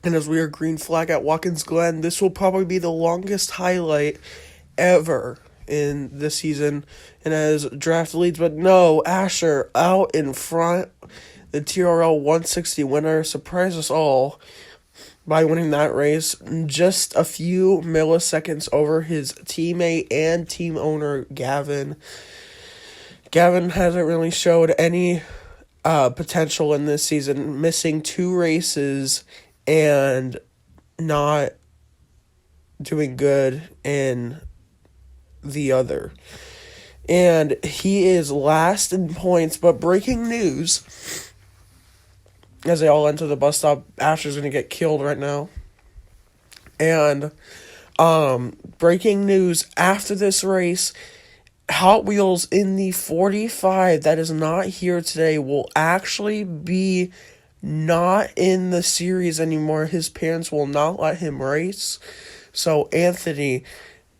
And as we are green flag at Watkins Glen, this will probably be the longest highlight ever in this season. And as draft leads, but no, Asher out in front. The TRL 160 winner surprised us all by winning that race just a few milliseconds over his teammate and team owner, Gavin. Gavin hasn't really showed any potential in this season, missing 2 races and not doing good in the other. And he is last in points, but breaking news, as they all enter the bus stop, Asher's going to get killed right now. And breaking news, after this race, Hot Wheels in the 45 that is not here today will actually be not in the series anymore. His parents will not let him race. So Anthony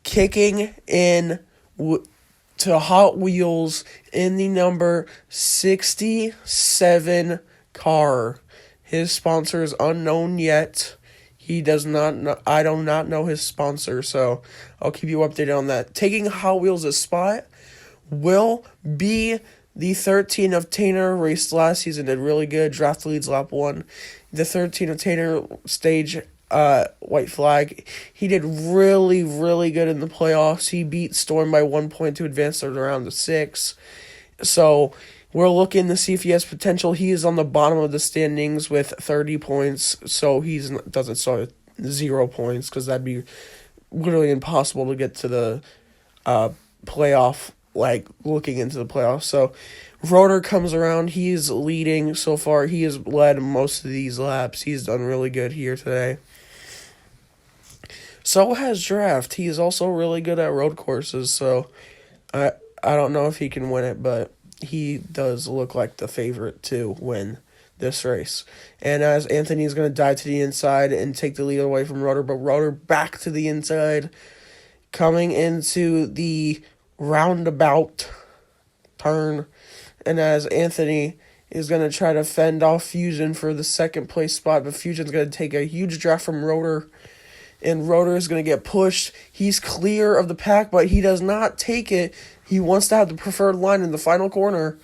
kicking in to Hot Wheels in the number 67 car. His sponsor is unknown yet. He does not know, I do not know his sponsor, so I'll keep you updated on that. Taking Hot Wheels' spot will be the 13 of Tanner, raced last season, did really good, draft leads lap 1. The 13 of Tanner stage white flag. He did really, really good in the playoffs. He beat Storm by 1 point to advance to the round of 6. So we're looking to see if he has potential. He is on the bottom of the standings with 30 points, so he doesn't start at 0 points because that'd be literally impossible to get to the playoff, like looking into the playoffs. So Rotor comes around. He's leading so far. He has led most of these laps. He's done really good here today. So has Draft. He is also really good at road courses, so I don't know if he can win it, but he does look like the favorite to win this race. And as Anthony is going to dive to the inside and take the lead away from Rotor, but Rotor back to the inside, coming into the roundabout turn. And as Anthony is going to try to fend off Fusion for the second place spot, but Fusion's going to take a huge draft from Rotor. And Rotor is going to get pushed. He's clear of the pack, but he does not take it. He wants to have the preferred line in the final corner.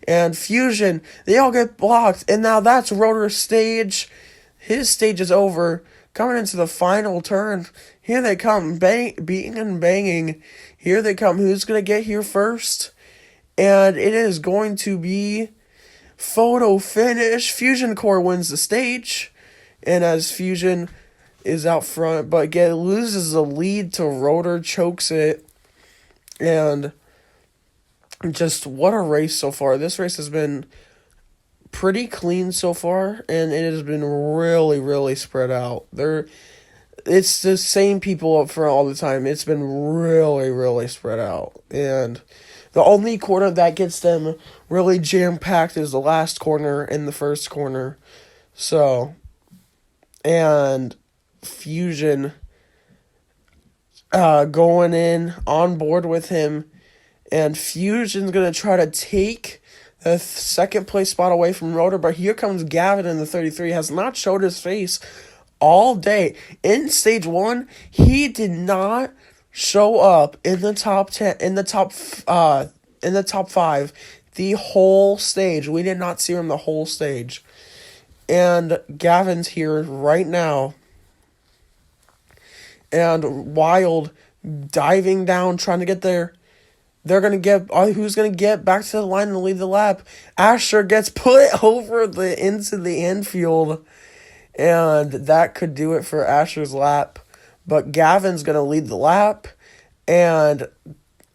And Fusion, they all get blocked. And now that's Rotor's stage. His stage is over. Coming into the final turn. Here they come, beating and banging. Here they come. Who's going to get here first? And it is going to be photo finish. Fusion Core wins the stage. And as Fusion is out front, but loses the lead to Rotor, chokes it, and just what a race so far. This race has been pretty clean so far, and it has been really, really spread out. It's the same people up front all the time. It's been really, really spread out, and the only corner that gets them really jam-packed is the last corner and the first corner. So, and Fusion going in on board with him, and Fusion's going to try to take the second place spot away from Rotor, but here comes Gavin in the 33. Has not showed his face all day. In stage 1, he did not show up in the top 10, in the top 5 the whole stage. We did not see him the whole stage. And Gavin's here right now. And Wild diving down, trying to get there. They're going to get, who's going to get back to the line and lead the lap? Asher gets put over into the infield. And that could do it for Asher's lap. But Gavin's going to lead the lap. And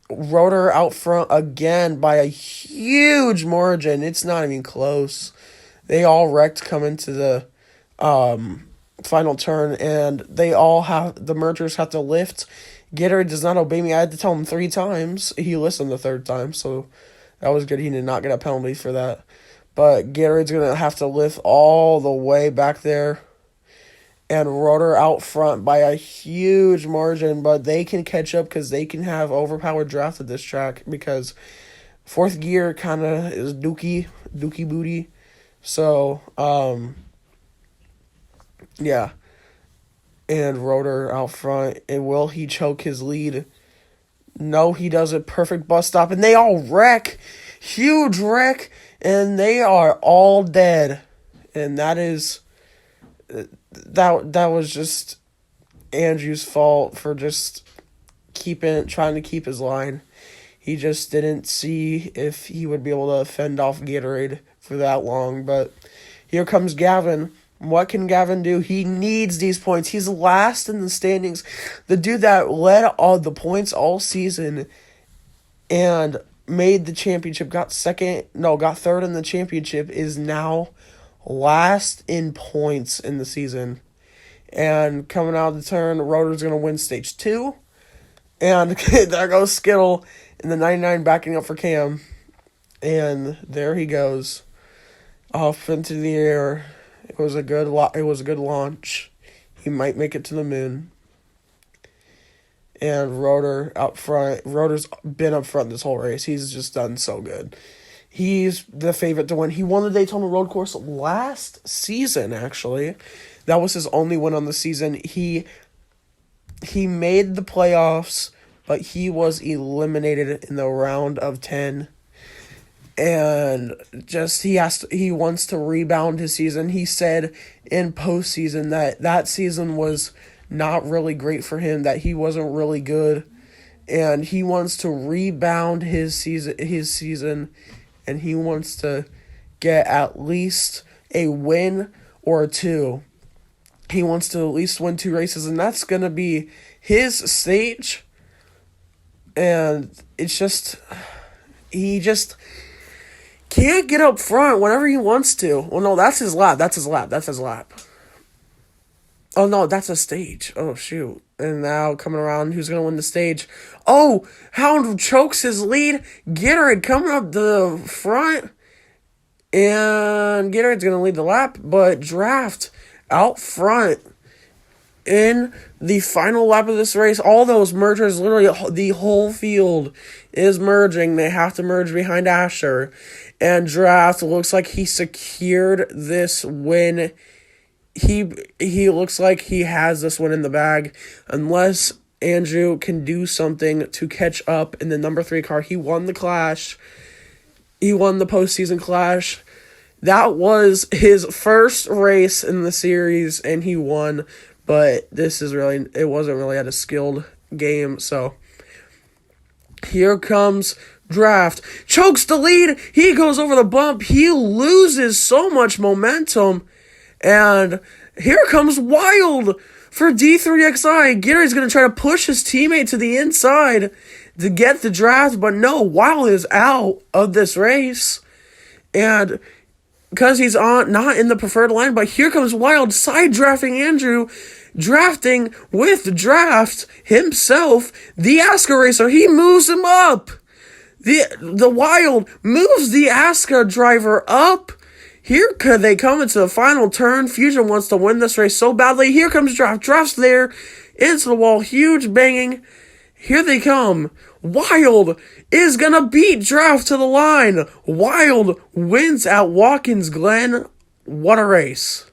Rotor out front again by a huge margin. It's not even close. They all wrecked coming to the final turn, and the mergers have to lift. Gatorade does not obey me. I had to tell him 3 times. He listened the 3rd time, so that was good. He did not get a penalty for that. But Gatorade's going to have to lift all the way back there. And Rotor out front by a huge margin, but they can catch up because they can have overpowered draft at this track because 4th gear kind of is dookie booty. So, Yeah. And Rotor out front. And will he choke his lead? No, he doesn't. Perfect bus stop. And they all wreck. Huge wreck. And they are all dead. And that is... That was just Andrew's fault for just trying to keep his line. He just didn't see if he would be able to fend off Gatorade for that long. But here comes Gavin. What can Gavin do? He needs these points. He's last in the standings. The dude that led all the points all season and made the championship, got third in the championship, is now last in points in the season. And coming out of the turn, Rotor's going to win stage 2. And there goes Skittle in the 99 backing up for Cam. And there he goes off into the air. It was a good launch. He might make it to the moon. And Rotor out front. Rotor's been up front this whole race. He's just done so good. He's the favorite to win. He won the Daytona Road Course last season, actually. That was his only win on the season. He made the playoffs, but he was eliminated in the round of 10. And just he wants to rebound his season. He said in postseason that season was not really great for him, that he wasn't really good, and he wants to rebound his season, and he wants to get at least a win or 2. He wants to at least win 2 races, and that's going to be his stage. And it's just, he just can't get up front whenever he wants to. Well, no, that's his lap. Oh, no, that's a stage. Oh, shoot. And now coming around, who's going to win the stage? Oh, Hound chokes his lead. Gatorade coming up the front. And Gatorade's going to lead the lap, but Draft out front in the final lap of this race. All those mergers, literally the whole field is merging. They have to merge behind Asher. And Draft looks like he secured this win. He looks like he has this one in the bag. Unless Andrew can do something to catch up in the number 3 car. He won the Clash. He won the postseason Clash. That was his first race in the series, and he won. But it wasn't really at a skilled game. So here comes Draft. Chokes the lead. He goes over the bump. He loses so much momentum. And here comes Wild for D3XI. Gary's going to try to push his teammate to the inside to get the Draft. But no, Wild is out of this race. And because he's not in the preferred line, but here comes Wild side drafting Andrew, drafting with Draft himself, the Aska racer. He moves him up. The Wild moves the Aska driver up. Here could they come into the final turn. Fusion wants to win this race so badly. Here comes Draft. Draft's there into the wall. Huge banging. Here they come. Wild is going to beat Draft to the line. Wild wins at Watkins Glen. What a race.